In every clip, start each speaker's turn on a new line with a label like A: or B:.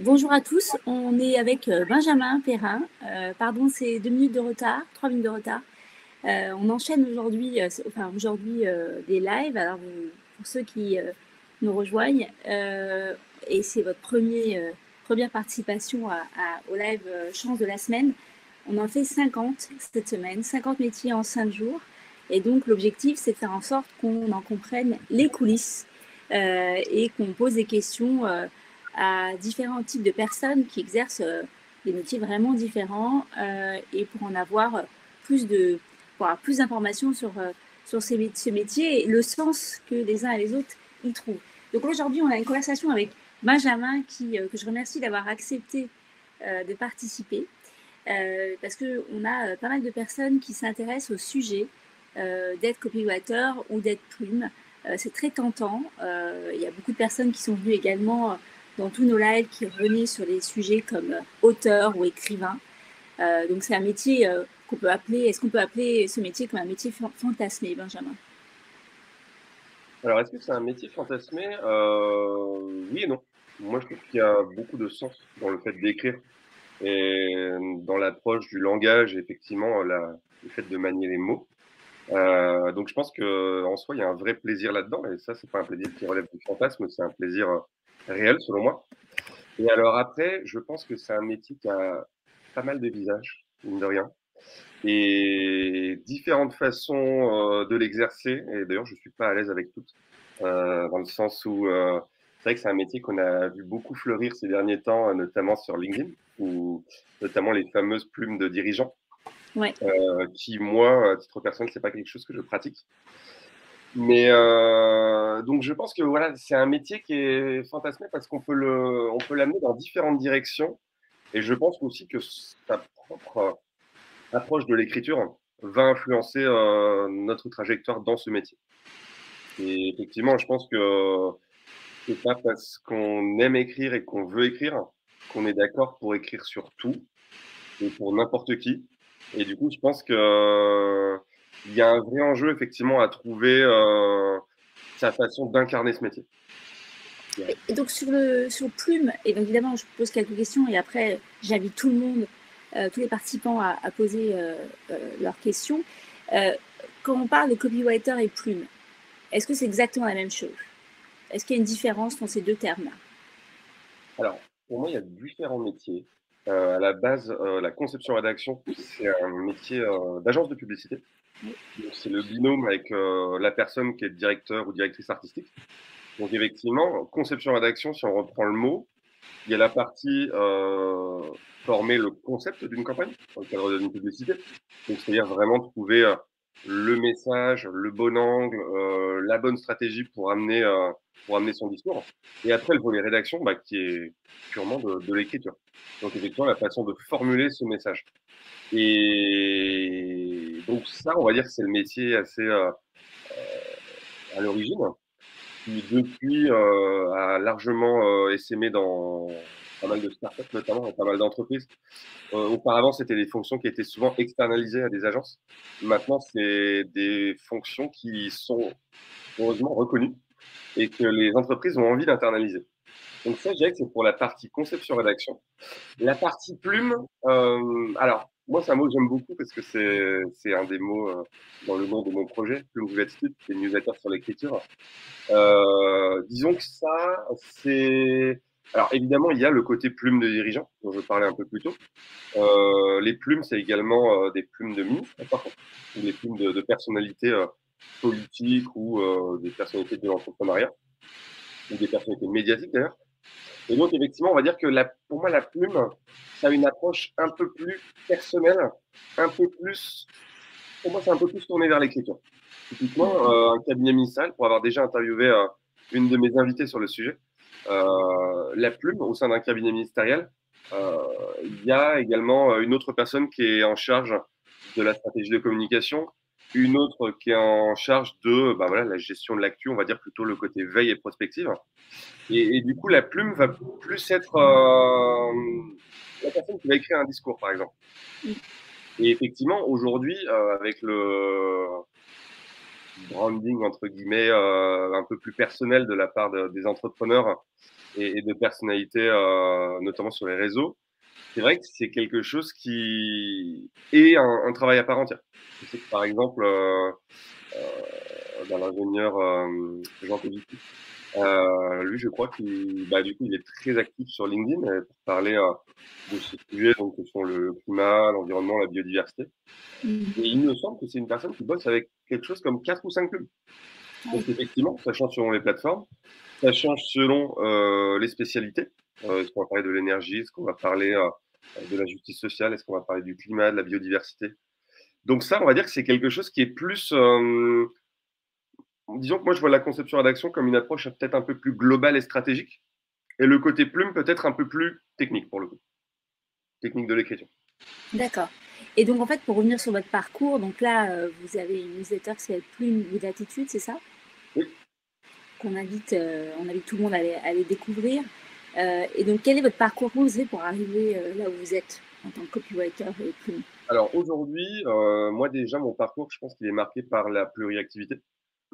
A: Bonjour à tous, on est avec Benjamin Perrin. Pardon, c'est 2 minutes de retard, 3 minutes de retard. On enchaîne aujourd'hui, des lives. Alors pour ceux qui nous rejoignent, et c'est votre première participation au live Chance de la semaine. On en fait 50 cette semaine, 50 métiers en 5 jours. Et donc l'objectif, c'est de faire en sorte qu'on en comprenne les coulisses et qu'on pose des questions à différents types de personnes qui exercent des métiers vraiment différents et pour en avoir pour avoir plus d'informations sur ce métier et le sens que les uns et les autres y trouvent. Donc aujourd'hui, on a une conversation avec Benjamin que je remercie d'avoir accepté de participer parce qu'on a pas mal de personnes qui s'intéressent au sujet d'être copywriter ou d'être plume. C'est très tentant. Il y a beaucoup de personnes qui sont venues également dans tous nos lives qui revenaient sur des sujets comme auteur ou écrivain. Donc c'est un métier qu'on peut appeler, est-ce qu'on peut appeler ce métier comme un métier fantasmé, Benjamin?
B: Alors, est-ce que c'est un métier fantasmé? Oui et non. Moi, je trouve qu'il y a beaucoup de sens dans le fait d'écrire et dans l'approche du langage, effectivement, le fait de manier les mots. Donc, je pense que en soi, il y a un vrai plaisir là-dedans. Et ça, c'est pas un plaisir qui relève du fantasme, c'est un plaisir réel, selon moi. Et alors après, je pense que c'est un métier qui a pas mal de visages, mine de rien, et différentes façons de l'exercer. Et d'ailleurs, je suis pas à l'aise avec toutes, dans le sens où c'est vrai que c'est un métier qu'on a vu beaucoup fleurir ces derniers temps, notamment sur LinkedIn, ou notamment les fameuses plumes de dirigeants,
A: Ouais.
B: qui, moi, à titre personnel, c'est pas quelque chose que je pratique. Mais donc, je pense que voilà, c'est un métier qui est fantasmé parce on peut l'amener dans différentes directions. Et je pense aussi que sa propre approche de l'écriture va influencer notre trajectoire dans ce métier. Et effectivement, je pense que c'est pas parce qu'on aime écrire et qu'on veut écrire qu'on est d'accord pour écrire sur tout et pour n'importe qui. Et du coup, je pense que il y a un vrai enjeu effectivement à trouver sa façon d'incarner ce métier.
A: Et donc sur Plume, et donc évidemment je pose quelques questions et après j'invite tout le monde, tous les participants à poser leurs questions. Euh, Quand on parle de copywriter et Plume, est-ce que c'est exactement la même chose? Est-ce qu'il y a une différence dans ces deux termes-là?
B: Alors, pour moi, il y a différents métiers. À la base, la conception-rédaction, c'est un métier d'agence de publicité. Donc, c'est le binôme avec la personne qui est directeur ou directrice artistique. Donc, effectivement, conception-rédaction, si on reprend le mot, il y a la partie former le concept d'une campagne dans le cadre d'une publicité. Donc, c'est-à-dire vraiment trouver le message, le bon angle, la bonne stratégie pour amener son discours. Et après, le volet rédaction, bah, qui est purement de l'écriture. Donc, effectivement, la façon de formuler ce message. Et donc, ça, on va dire que c'est le métier assez à l'origine qui depuis a largement essaimé dans pas mal de startups notamment et pas mal d'entreprises. Auparavant, c'était des fonctions qui étaient souvent externalisées à des agences. Maintenant, c'est des fonctions qui sont heureusement reconnues et que les entreprises ont envie d'internaliser. Donc ça, je dirais que c'est pour la partie conception-rédaction. La partie plume, alors moi, c'est un mot que j'aime beaucoup parce que c'est un des mots dans le nom de mon projet, Plume Attitude, qui est une newsletter sur l'écriture. Disons que ça, c'est... Alors évidemment, il y a le côté plume de dirigeant, dont je parlais un peu plus tôt. Les plumes, c'est également des plumes de ministres, par contre, ou des plumes de personnalités politiques ou des personnalités de l'entrepreneuriat, ou des personnalités médiatiques d'ailleurs. Et donc effectivement, on va dire que pour moi, la plume, ça a une approche un peu plus personnelle, un peu plus... Pour moi, c'est un peu plus tourné vers l'écriture. Typiquement, un cabinet ministériel, pour avoir déjà interviewé une de mes invitées sur le sujet, la plume au sein d'un cabinet ministériel, euh, il y a également une autre personne qui est en charge de la stratégie de communication, une autre qui est en charge de bah voilà, la gestion de l'actu, on va dire plutôt le côté veille et prospective. Et du coup, la plume va plus être la personne qui va écrire un discours, par exemple. Et effectivement, aujourd'hui, avec branding entre guillemets un peu plus personnel de la part des entrepreneurs et de personnalités, notamment sur les réseaux. C'est vrai que c'est quelque chose qui est un travail à part entière. Je sais que par exemple, dans l'ingénieur Jean Covici, lui, je crois qu'il bah, du coup, il est très actif sur LinkedIn pour parler de ces sujets donc, que sont le climat, l'environnement, la biodiversité. Et il me semble que c'est une personne qui bosse avec quelque chose comme 4 ou 5 clubs. Donc effectivement, ça change selon les plateformes, ça change selon les spécialités. Est-ce qu'on va parler de l'énergie, est-ce qu'on va parler de la justice sociale, est-ce qu'on va parler du climat, de la biodiversité. Donc ça, on va dire que c'est quelque chose qui est plus disons que moi, je vois la conception rédaction comme une approche peut-être un peu plus globale et stratégique, et le côté plume peut-être un peu plus technique pour le coup, technique de l'écriture.
A: D'accord. Et donc, en fait, pour revenir sur votre parcours, donc là, vous avez une newsletter qui s'appelle Plume ou d'attitude, c'est ça?
B: Oui.
A: On invite tout le monde à les découvrir. Et donc, quel est votre parcours vous pour arriver là où vous êtes en tant que copywriter et Plume?
B: Alors aujourd'hui, moi déjà, mon parcours, je pense qu'il est marqué par la pluriactivité,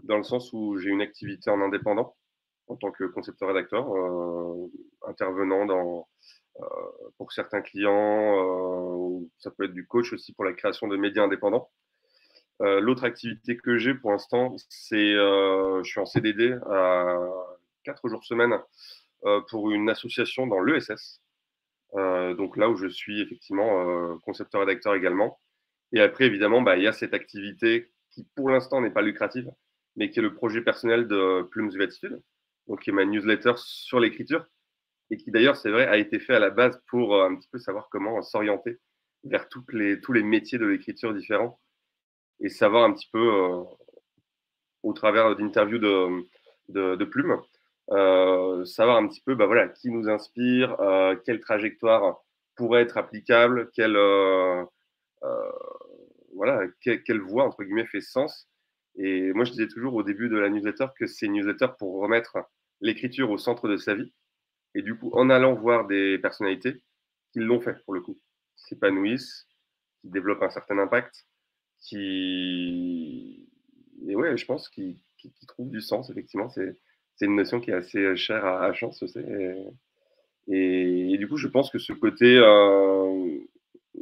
B: dans le sens où j'ai une activité en indépendant, en tant que concepteur-rédacteur, intervenant euh, pour certains clients, ça peut être du coach aussi pour la création de médias indépendants. L'autre activité que j'ai pour l'instant, c'est je suis en CDD à 4 jours semaine pour une association dans l'ESS. Donc là où je suis effectivement concepteur-rédacteur également. Et après, évidemment, bah, il y a cette activité qui, pour l'instant, n'est pas lucrative, mais qui est le projet personnel de Plumes of Attitude, donc qui est ma newsletter sur l'écriture, et qui d'ailleurs, c'est vrai, a été fait à la base pour un petit peu savoir comment s'orienter vers tous les métiers de l'écriture différents et savoir un petit peu, au travers d'interviews de Plume, savoir un petit peu bah, voilà, qui nous inspire, quelle trajectoire pourrait être applicable, euh, voilà, quelle voie, entre guillemets, fait sens. Et moi, je disais toujours au début de la newsletter que c'est une newsletter pour remettre l'écriture au centre de sa vie. Et du coup, en allant voir des personnalités qui l'ont fait, pour le coup, qui s'épanouissent, qui développent un certain impact, qui. Et ouais, je pense qui trouvent du sens, effectivement. C'est une notion qui est assez chère à Chance, je sais. Et du coup, je pense que ce côté.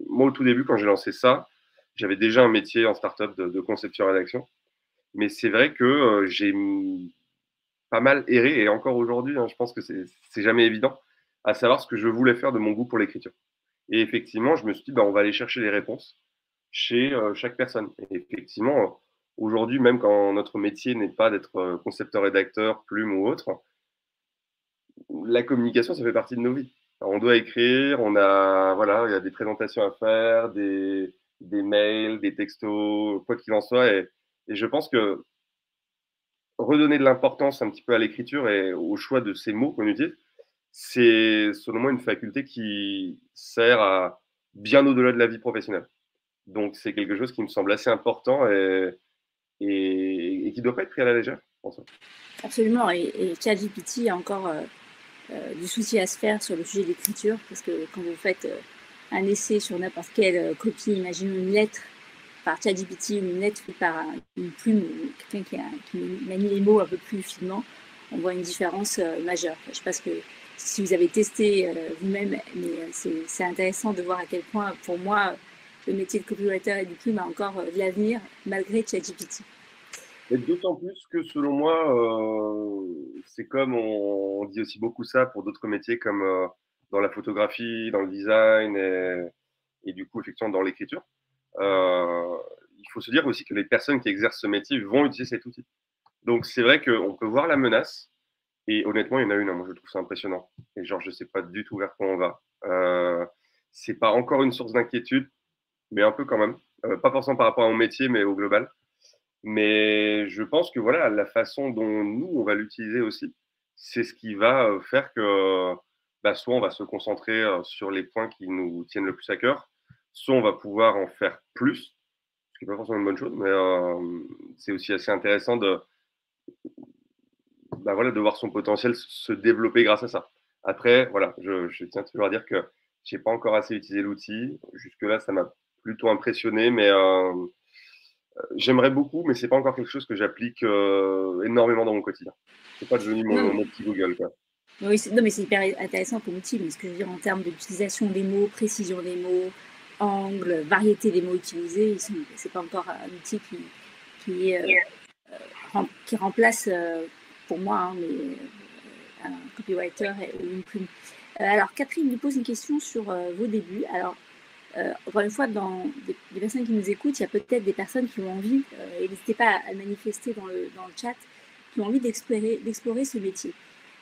B: Moi, au tout début, quand j'ai lancé ça, j'avais déjà un métier en startup de conception rédaction. Mais c'est vrai que j'ai pas mal erré, et encore aujourd'hui, hein, je pense que c'est jamais évident, à savoir ce que je voulais faire de mon goût pour l'écriture. Et effectivement, je me suis dit, bah, on va aller chercher les réponses chez chaque personne. Et effectivement, aujourd'hui, même quand notre métier n'est pas d'être concepteur-rédacteur, plume ou autre, la communication, ça fait partie de nos vies. Alors, on doit écrire, voilà, il y a des présentations à faire, des mails, des textos, quoi qu'il en soit. Et je pense que redonner de l'importance un petit peu à l'écriture et au choix de ces mots qu'on utilise, c'est selon moi une faculté qui sert à bien au-delà de la vie professionnelle. Donc c'est quelque chose qui me semble assez important et qui ne doit pas être pris à la légère, je pense.
A: Absolument. Et ChatGPT a encore du souci à se faire sur le sujet de l'écriture, parce que quand vous faites un essai sur n'importe quelle copie, imaginons une lettre par ChatGPT ou une lettre faite par une plume ou quelqu'un qui manie les mots un peu plus finement, on voit une différence majeure. Je ne sais pas si vous avez testé vous-même, mais c'est intéressant de voir à quel point, pour moi, le métier de copywriter et du plume a encore de l'avenir malgré ChatGPT.
B: Et d'autant plus que selon moi, c'est comme on dit aussi beaucoup ça pour d'autres métiers comme dans la photographie, dans le design et du coup effectivement dans l'écriture. Euh, il faut se dire aussi que les personnes qui exercent ce métier vont utiliser cet outil. Donc c'est vrai qu'on peut voir la menace et honnêtement il y en a une, hein, moi je trouve ça impressionnant. Et genre je sais pas du tout vers quoi on va. C'est pas encore une source d'inquiétude, mais un peu quand même. Pas forcément par rapport à mon métier, mais au global. Mais je pense que voilà, la façon dont nous, on va l'utiliser aussi, c'est ce qui va faire que bah, soit on va se concentrer sur les points qui nous tiennent le plus à cœur, soit on va pouvoir en faire plus, ce qui n'est pas forcément une bonne chose, mais c'est aussi assez intéressant bah, voilà, de voir son potentiel se développer grâce à ça. Après, voilà, je tiens toujours à dire que je n'ai pas encore assez utilisé l'outil. Jusque-là, ça m'a plutôt impressionné, mais J'aimerais beaucoup, mais c'est pas encore quelque chose que j'applique énormément dans mon quotidien. C'est pas devenu
A: Non,
B: mon petit Google, quoi.
A: oui, non, mais c'est hyper intéressant comme outil, mais ce que je veux dire en termes d'utilisation des mots, précision des mots, angle, variété des mots utilisés, c'est pas encore un outil qui, qui remplace pour moi hein, un copywriter ou une plume. Alors Catherine nous pose une question sur vos débuts. Alors encore une fois, dans des personnes qui nous écoutent, il y a peut-être des personnes qui ont envie, et n'hésitez pas à le manifester dans le chat, qui ont envie d'explorer ce métier.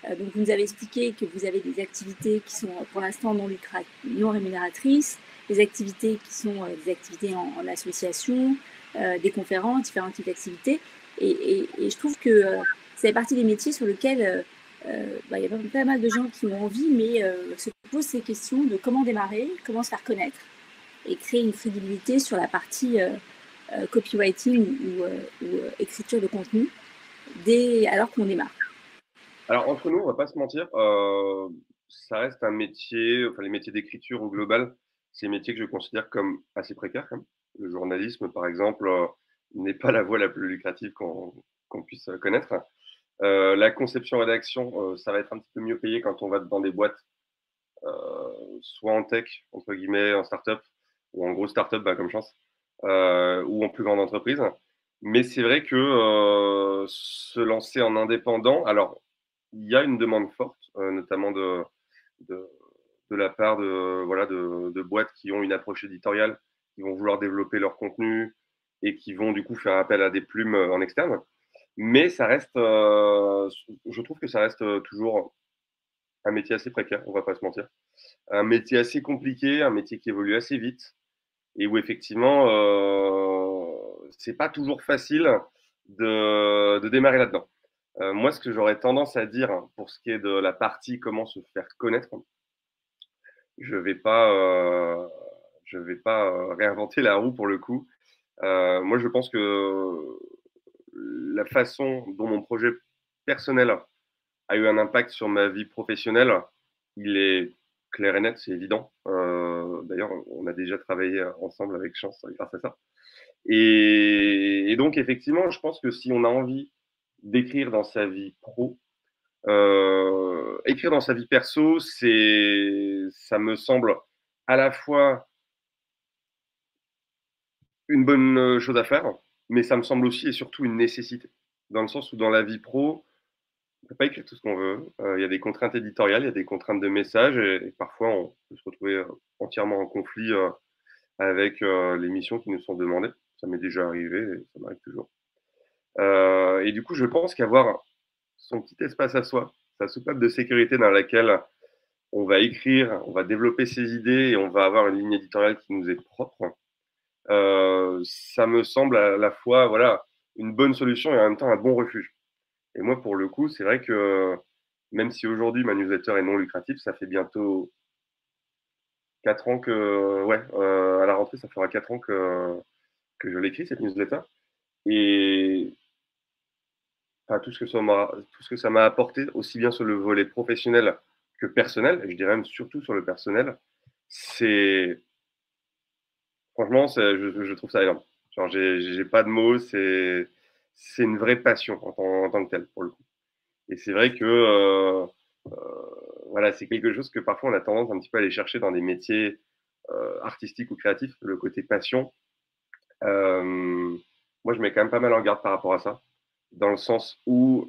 A: Donc, vous nous avez expliqué que vous avez des activités qui sont pour l'instant non rémunératrices, des activités qui sont des activités en association, des conférences, différents types d'activités. Et je trouve que ça fait partie des métiers sur lesquels il y a pas mal de gens qui ont envie, mais se posent ces questions de comment démarrer, comment se faire connaître et créer une crédibilité sur la partie copywriting ou écriture de contenu alors qu'on démarre.
B: Alors, entre nous, on va pas se mentir, ça reste un métier, enfin, les métiers d'écriture au global, c'est des métiers que je considère comme assez précaires, quand même. Le journalisme, par exemple, n'est pas la voie la plus lucrative qu'on puisse connaître. La conception-rédaction, ça va être un petit peu mieux payé quand on va dans des boîtes, soit en tech, entre guillemets, en start-up, ou en grosse start-up, bah, comme chance, ou en plus grande entreprise. Mais c'est vrai que se lancer en indépendant, alors, il y a une demande forte, notamment de, de la part voilà, de boîtes qui ont une approche éditoriale, qui vont vouloir développer leur contenu et qui vont du coup faire appel à des plumes en externe. Mais ça reste, je trouve que ça reste toujours un métier assez précaire, on va pas se mentir. Un métier assez compliqué, un métier qui évolue assez vite et où effectivement, c'est pas toujours facile de démarrer là-dedans. Moi, ce que j'aurais tendance à dire pour ce qui est de la partie comment se faire connaître, je vais pas, je vais pas réinventer la roue pour le coup. Moi, je pense que la façon dont mon projet personnel a eu un impact sur ma vie professionnelle, il est clair et net, c'est évident. D'ailleurs, on a déjà travaillé ensemble avec Chance grâce à ça. Et donc, effectivement, je pense que si on a envie d'écrire dans sa vie pro, écrire dans sa vie perso, ça me semble à la fois une bonne chose à faire, mais ça me semble aussi et surtout une nécessité. Dans le sens où dans la vie pro, on peut pas écrire tout ce qu'on veut. Il y a des contraintes éditoriales, il y a des contraintes de message, et parfois on peut se retrouver entièrement en conflit avec les missions qui nous sont demandées. Ça m'est déjà arrivé et ça m'arrive toujours. Et du coup, je pense qu'avoir son petit espace à soi, sa soupape de sécurité dans laquelle on va écrire, on va développer ses idées et on va avoir une ligne éditoriale qui nous est propre, ça me semble à la fois voilà, une bonne solution et en même temps un bon refuge. Et moi, pour le coup, c'est vrai que même si aujourd'hui ma newsletter est non lucrative, ça fait bientôt 4 ans que, ouais, à la rentrée, ça fera 4 ans que je l'écris, cette newsletter. Et enfin, tout ce que ça m'a apporté, aussi bien sur le volet professionnel que personnel, et je dirais même surtout sur le personnel, c'est franchement, je trouve ça énorme. Genre, j'ai pas de mots, c'est une vraie passion en tant que telle, pour le coup. Et c'est vrai que voilà, c'est quelque chose que parfois on a tendance un petit peu à aller chercher dans des métiers artistiques ou créatifs, le côté passion. Euh, Moi, je mets quand même pas mal en garde par rapport à ça, dans le sens où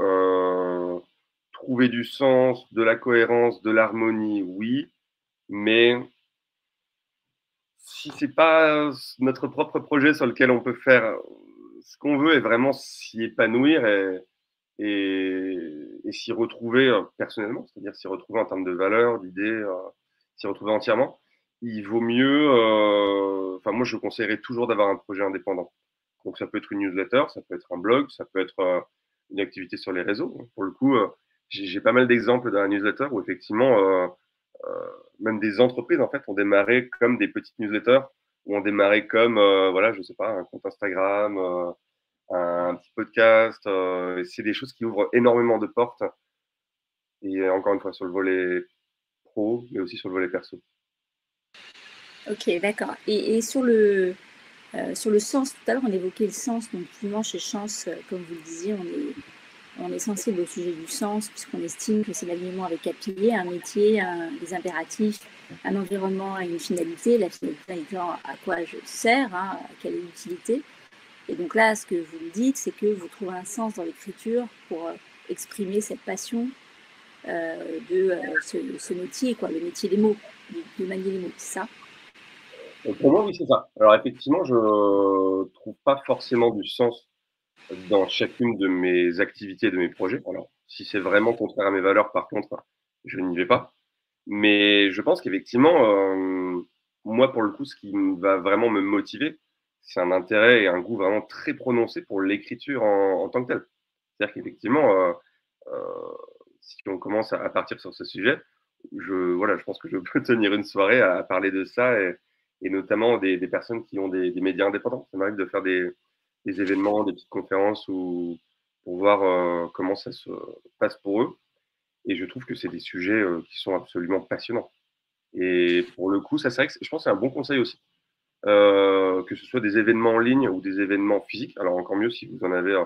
B: trouver du sens, de la cohérence, de l'harmonie, oui, mais si c'est pas notre propre projet sur lequel on peut faire ce qu'on veut et vraiment s'y épanouir et s'y retrouver personnellement, c'est-à-dire s'y retrouver en termes de valeurs, d'idées, s'y retrouver entièrement, il vaut mieux. Enfin, moi, je conseillerais toujours d'avoir un projet indépendant. Donc, ça peut être une newsletter, ça peut être un blog, ça peut être une activité sur les réseaux. Pour le coup, j'ai pas mal d'exemples dans la newsletter où effectivement, même des entreprises en fait ont démarré comme des petites newsletters, ou ont démarré comme voilà, je sais pas, un compte Instagram. Un petit podcast. C'est des choses qui ouvrent énormément de portes. Et encore une fois, sur le volet pro, mais aussi sur le volet perso.
A: Ok, d'accord. Et sur Sur le sens, tout à l'heure, on évoquait le sens. Donc, finalement, chez Chance, comme vous le disiez, on est sensible au sujet du sens, puisqu'on estime que c'est l'alignement avec un pilier, un métier, des impératifs, un environnement et une finalité. La finalité étant à quoi je sers, hein, à quelle est l'utilité. Et donc là, ce que vous me dites, c'est que vous trouvez un sens dans l'écriture pour exprimer cette passion de ce métier, quoi, le métier des mots, de manier les mots, c'est ça?
B: Pour moi, oui, c'est ça. Alors effectivement, je trouve pas forcément du sens dans chacune de mes activités, de mes projets. Alors, si c'est vraiment contraire à mes valeurs, par contre, je n'y vais pas. Mais je pense qu'effectivement, moi, pour le coup, ce qui va vraiment me motiver, c'est un intérêt et un goût vraiment très prononcé pour l'écriture en tant que telle. C'est-à-dire qu'effectivement, si on commence à partir sur ce sujet, voilà, je pense que je peux tenir une soirée à parler de ça et notamment des personnes qui ont des médias indépendants. Ça m'arrive de faire des événements, des petites conférences pour voir comment ça se passe pour eux. Et je trouve que c'est des sujets qui sont absolument passionnants. Et pour le coup, ça, c'est vrai que je pense que c'est un bon conseil aussi. Que ce soit des événements en ligne ou des événements physiques. Alors encore mieux si vous en avez,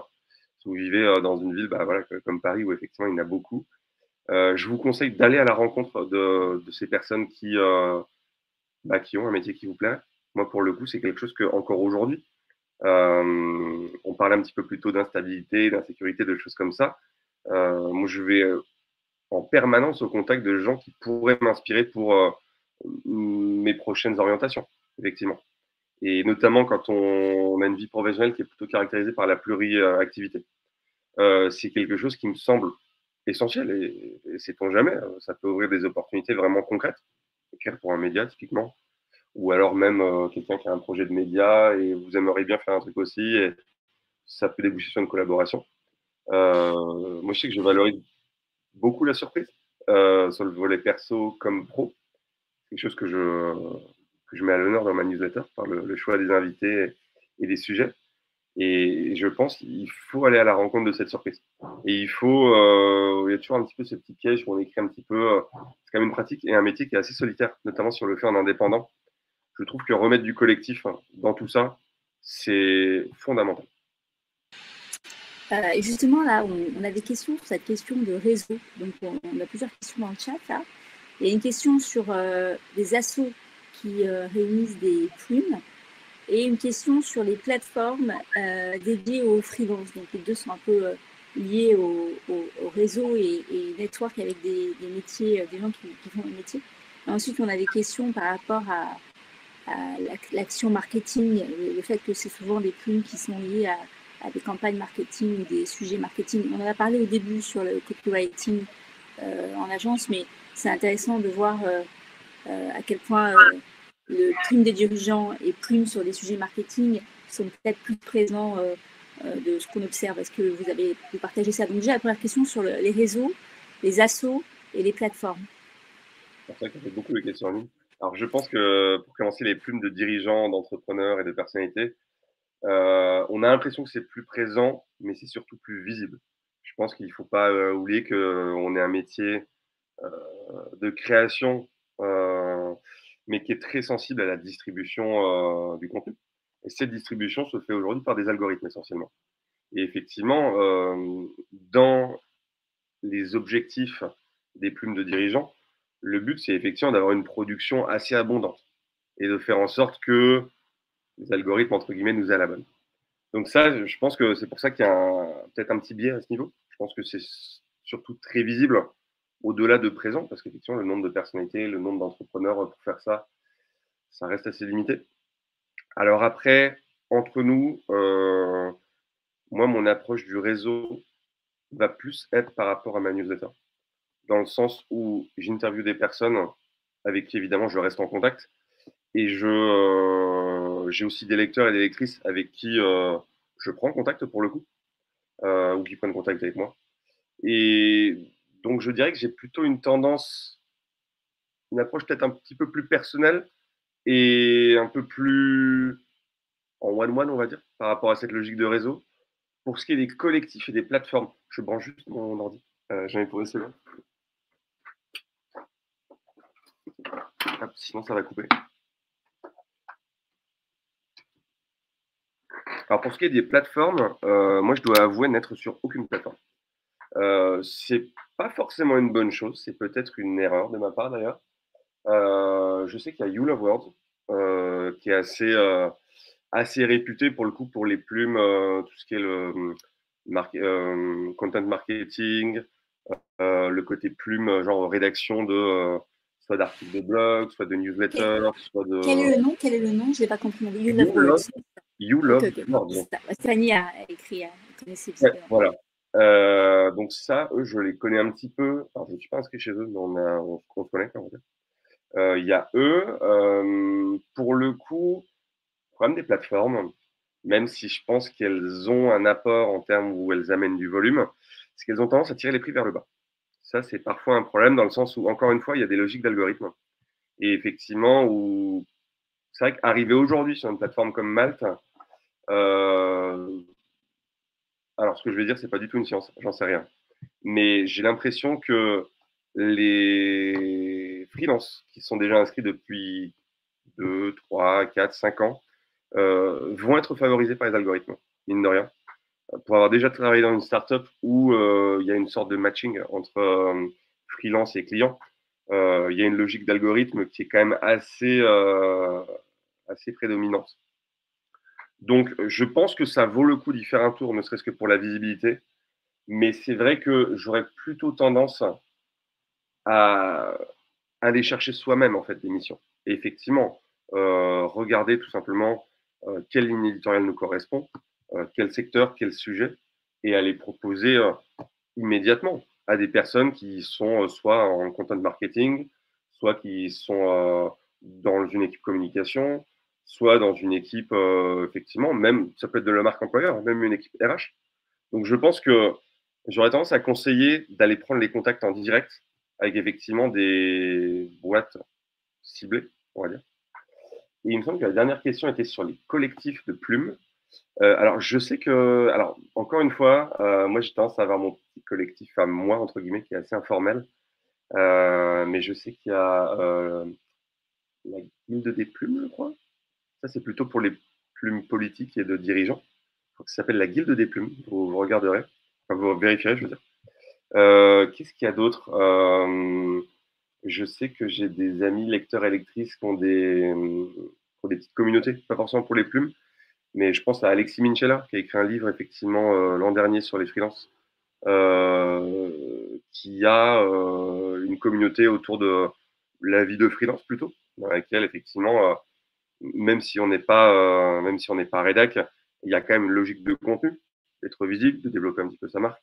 B: si vous vivez dans une ville bah, voilà, comme Paris où effectivement il y en a beaucoup. Je vous conseille d'aller à la rencontre de ces personnes qui ont un métier qui vous plaît. Moi, pour le coup, c'est quelque chose que encore aujourd'hui, on parlait un petit peu plus tôt d'instabilité, d'insécurité, de choses comme ça. Moi, je vais en permanence au contact de gens qui pourraient m'inspirer pour mes prochaines orientations, effectivement. Et notamment quand on a une vie professionnelle qui est plutôt caractérisée par la pluriactivité. C'est quelque chose qui me semble essentiel et sait-on jamais, ça peut ouvrir des opportunités vraiment concrètes, écrire pour un média typiquement, ou alors même quelqu'un qui a un projet de média et vous aimeriez bien faire un truc aussi, et ça peut déboucher sur une collaboration. Moi, je sais que je valorise beaucoup la surprise, sur le volet perso comme pro, quelque chose que je mets à l'honneur dans ma newsletter par le choix des invités et des sujets. Et je pense qu'il faut aller à la rencontre de cette surprise. Et il y a toujours un petit peu ce petit piège où on écrit un petit peu, c'est quand même une pratique et un métier qui est assez solitaire, notamment sur le fait en indépendant. Je trouve que remettre du collectif dans tout ça, c'est fondamental.
A: Et justement, là, on a des questions sur cette question de réseau. Donc, on a plusieurs questions dans le chat, là. Il y a une question sur des assos qui réunissent des plumes et une question sur les plateformes dédiées aux freelances. Donc, les deux sont un peu liés au réseau et network avec des métiers, des gens qui font des métiers. Et ensuite, on a des questions par rapport à l'action marketing, le fait que c'est souvent des plumes qui sont liées à des campagnes marketing ou des sujets marketing. On en a parlé au début sur le copywriting en agence, mais c'est intéressant de voir à quel point le plume des dirigeants et plume sur des sujets marketing sont peut-être plus présents de ce qu'on observe. Est-ce que vous partagez ça? Donc déjà, la première question sur les réseaux, les assos et les plateformes.
B: C'est vrai qu'on fait beaucoup de questions en ligne. Alors, je pense que pour commencer, les plumes de dirigeants, d'entrepreneurs et de personnalités, on a l'impression que c'est plus présent, mais c'est surtout plus visible. Je pense qu'il ne faut pas oublier qu'on est un métier de création, mais qui est très sensible à la distribution du contenu. Et cette distribution se fait aujourd'hui par des algorithmes essentiellement. Et effectivement, dans les objectifs des plumes de dirigeants, le but, c'est effectivement d'avoir une production assez abondante et de faire en sorte que les algorithmes, entre guillemets, nous aient à la bonne. Donc ça, je pense que c'est pour ça qu'il y a peut-être un petit biais à ce niveau. Je pense que c'est surtout très visible au-delà de présent, parce qu'effectivement, le nombre de personnalités, le nombre d'entrepreneurs pour faire ça, ça reste assez limité. Alors après, entre nous, moi, mon approche du réseau va plus être par rapport à ma newsletter, dans le sens où j'interviewe des personnes avec qui, évidemment, je reste en contact, et j'ai aussi des lecteurs et des lectrices avec qui je prends contact pour le coup, ou qui prennent contact avec moi. Et donc, je dirais que j'ai plutôt une tendance, une approche peut-être un petit peu plus personnelle et un peu plus en one-one, on va dire, par rapport à cette logique de réseau. Pour ce qui est des collectifs et des plateformes, je branche juste mon ordi. J'en ai pour une seconde. Hop, sinon, ça va couper. Alors pour ce qui est des plateformes, moi je dois avouer n'être sur aucune plateforme. C'est pas forcément une bonne chose, c'est peut-être une erreur de ma part d'ailleurs. Je sais qu'il y a You Love World, qui est assez réputé pour le coup pour les plumes, tout ce qui est le content marketing, le côté plume, genre rédaction de soit d'articles de blog, soit de
A: Quel,
B: newsletters, soit
A: quel
B: de
A: est le nom? Quel est le nom? Je l'ai pas compris. You
B: You
A: Love
B: Love,
A: Words.
B: You
A: Ok,
B: Love
A: ok.
B: World.
A: C'est ça. Ouais, Stéphanie a écrit, connaît ces
B: Ouais,
A: petits.
B: voilà. Donc ça, eux, je les connais un petit peu. Alors, je ne suis pas inscrit chez eux, mais on se connaît, on va dire. Il y a eux. Pour le coup, le problème des plateformes, même si je pense qu'elles ont un apport en termes où elles amènent du volume, c'est qu'elles ont tendance à tirer les prix vers le bas. Ça, c'est parfois un problème dans le sens où, encore une fois, il y a des logiques d'algorithme. Et effectivement, où c'est vrai qu'arriver aujourd'hui sur une plateforme comme Malte, euh, alors ce que je vais dire, c'est pas du tout une science, j'en sais rien. Mais j'ai l'impression que les freelances qui sont déjà inscrits depuis 2, 3, 4, 5 ans vont être favorisés par les algorithmes, mine de rien. Pour avoir déjà travaillé dans une startup où il y a une sorte de matching entre freelance et client, il y a une logique d'algorithme qui est quand même assez prédominante. Donc, je pense que ça vaut le coup d'y faire un tour, ne serait-ce que pour la visibilité. Mais c'est vrai que j'aurais plutôt tendance à aller chercher soi-même en fait des missions. Et effectivement, regarder tout simplement quelle ligne éditoriale nous correspond, quel secteur, quel sujet, et à les proposer immédiatement à des personnes qui sont soit en content marketing, soit qui sont dans une équipe communication, soit dans une équipe, effectivement, même, ça peut être de la marque employeur, même une équipe RH. Donc je pense que j'aurais tendance à conseiller d'aller prendre les contacts en direct avec effectivement des boîtes ciblées, on va dire. Et il me semble que la dernière question était sur les collectifs de plumes. Alors, je sais que, alors, encore une fois, moi, j'ai tendance à avoir mon petit collectif à moi, entre guillemets, qui est assez informel. Mais je sais qu'il y a la guilde des plumes, je crois. Ça, c'est plutôt pour les plumes politiques et de dirigeants. Je crois que ça s'appelle la guilde des plumes. Vous regarderez, enfin, vous vérifierez, je veux dire. Qu'est-ce qu'il y a d'autre Je sais que j'ai des amis lecteurs et lectrices qui ont des petites communautés, pas forcément pour les plumes, mais je pense à Alexis Minchella, qui a écrit un livre effectivement l'an dernier sur les freelances, qui a une communauté autour de la vie de freelance plutôt, dans laquelle effectivement, même si on n'est pas rédac, il y a quand même une logique de contenu, d'être visible, de développer un petit peu sa marque.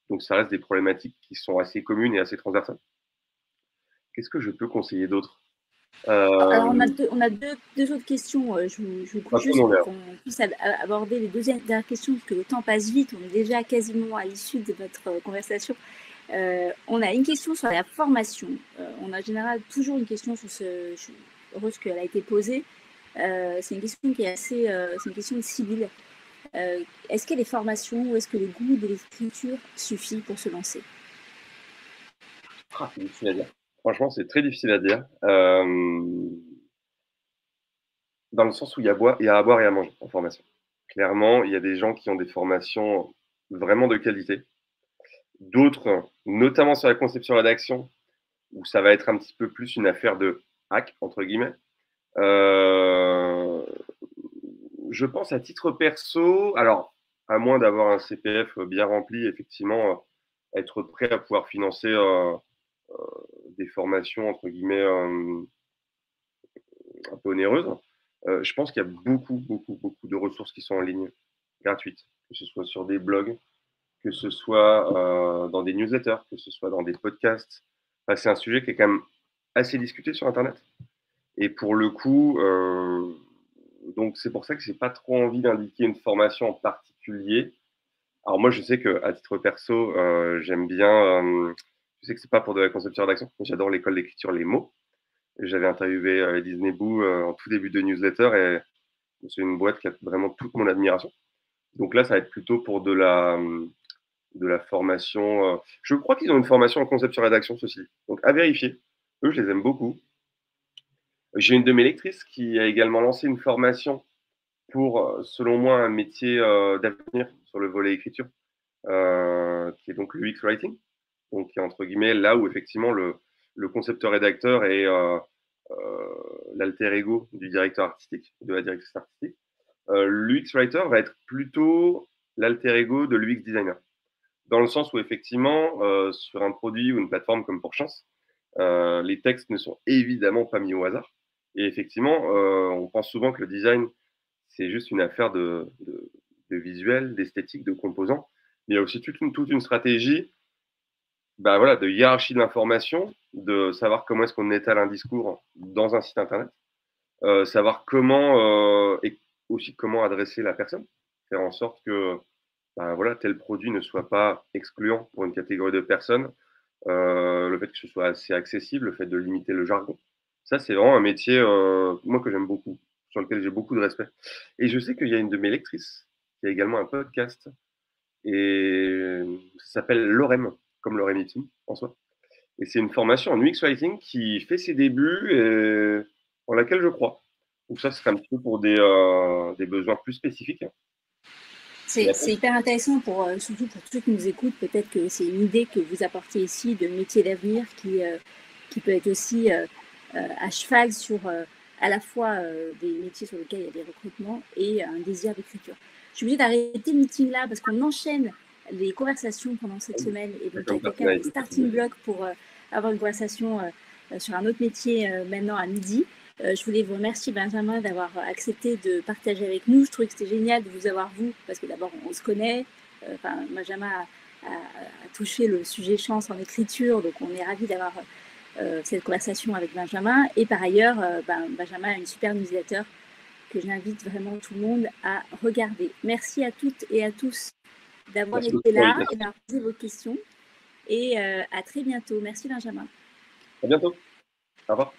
B: Donc ça reste des problématiques qui sont assez communes et assez transversales. Qu'est-ce que je peux conseiller d'autre
A: Alors,
B: euh,
A: on a deux autres questions. Je vous coupe
B: Pas trop
A: juste
B: dans
A: pour
B: l'air.
A: qu'on puisse aborder les deux dernières questions, parce que le temps passe vite. On est déjà quasiment à l'issue de notre conversation. On a une question sur la formation. On a en général toujours une question sur ce. Je suis heureuse qu'elle a été posée. C'est une question qui est assez. C'est une question de Sibylle. Est-ce qu'il y a des formations ou est-ce que le goût de l'écriture suffit pour se lancer?
B: C'est difficile à dire. Franchement, c'est très difficile à dire. Dans le sens où il y a à boire et à manger en formation. Clairement, il y a des gens qui ont des formations vraiment de qualité. D'autres, notamment sur la conception rédaction, où ça va être un petit peu plus une affaire de hack, entre guillemets. Euh, je pense à titre perso, alors, à moins d'avoir un CPF bien rempli, effectivement, être prêt à pouvoir financer des formations, entre guillemets, un peu onéreuses. Je pense qu'il y a beaucoup, beaucoup, beaucoup de ressources qui sont en ligne, gratuites, que ce soit sur des blogs, que ce soit dans des newsletters, que ce soit dans des podcasts. Enfin, c'est un sujet qui est quand même assez discuté sur Internet. Et pour le coup, donc c'est pour ça que j'ai pas trop envie d'indiquer une formation en particulier. Alors moi, je sais que à titre perso, j'aime bien. Je sais que c'est pas pour de la conception rédaction, mais j'adore l'école d'écriture Les mots. J'avais interviewé Disney Boo en tout début de newsletter et c'est une boîte qui a vraiment toute mon admiration. Donc là, ça va être plutôt pour de la formation. Je crois qu'ils ont une formation en conception rédaction, ceci. Donc à vérifier. Eux, je les aime beaucoup. J'ai une de mes lectrices qui a également lancé une formation pour, selon moi, un métier d'avenir sur le volet écriture, qui est donc le UX Writing, donc qui est entre guillemets là où effectivement le concepteur-rédacteur est l'alter ego du directeur artistique, de la directrice artistique. L'UX Writer va être plutôt l'alter ego de l'UX Designer, dans le sens où effectivement, sur un produit ou une plateforme comme pour Chance, les textes ne sont évidemment pas mis au hasard. Et effectivement, on pense souvent que le design, c'est juste une affaire de visuel, d'esthétique, de composants. Mais il y a aussi toute une stratégie bah voilà, de hiérarchie de l'information, de savoir comment est-ce qu'on étale un discours dans un site internet, savoir comment et aussi comment adresser la personne, faire en sorte que bah voilà, tel produit ne soit pas excluant pour une catégorie de personnes, le fait que ce soit assez accessible, le fait de limiter le jargon. Ça, c'est vraiment un métier, moi, que j'aime beaucoup, sur lequel j'ai beaucoup de respect. Et je sais qu'il y a une de mes lectrices qui a également un podcast, et ça s'appelle l'OREM, comme l'OREM en soi. Et c'est une formation en UX Writing qui fait ses débuts et en laquelle je crois. Donc ça, ce serait un petit peu pour des besoins plus spécifiques.
A: C'est hyper intéressant, surtout pour ceux qui nous écoutent. Peut-être que c'est une idée que vous apportez ici de métier d'avenir qui peut être aussi à cheval sur à la fois des métiers sur lesquels il y a des recrutements et un désir d'écriture. Je suis obligée d'arrêter le meeting là parce qu'on enchaîne les conversations pendant cette semaine. Et donc, il y a quelqu'un qui starting block pour avoir une conversation sur un autre métier maintenant à midi. Je voulais vous remercier, Benjamin, d'avoir accepté de partager avec nous. Je trouvais que c'était génial de vous avoir, vous, parce que d'abord, on se connaît. Benjamin a touché le sujet chance en écriture, donc on est ravis d'avoir cette conversation avec Benjamin. Et par ailleurs, Benjamin a une super newsletter que j'invite vraiment tout le monde à regarder. Merci à toutes et à tous d'avoir été là et d'avoir posé vos questions. Et à très bientôt. Merci, Benjamin.
B: À bientôt. Au revoir.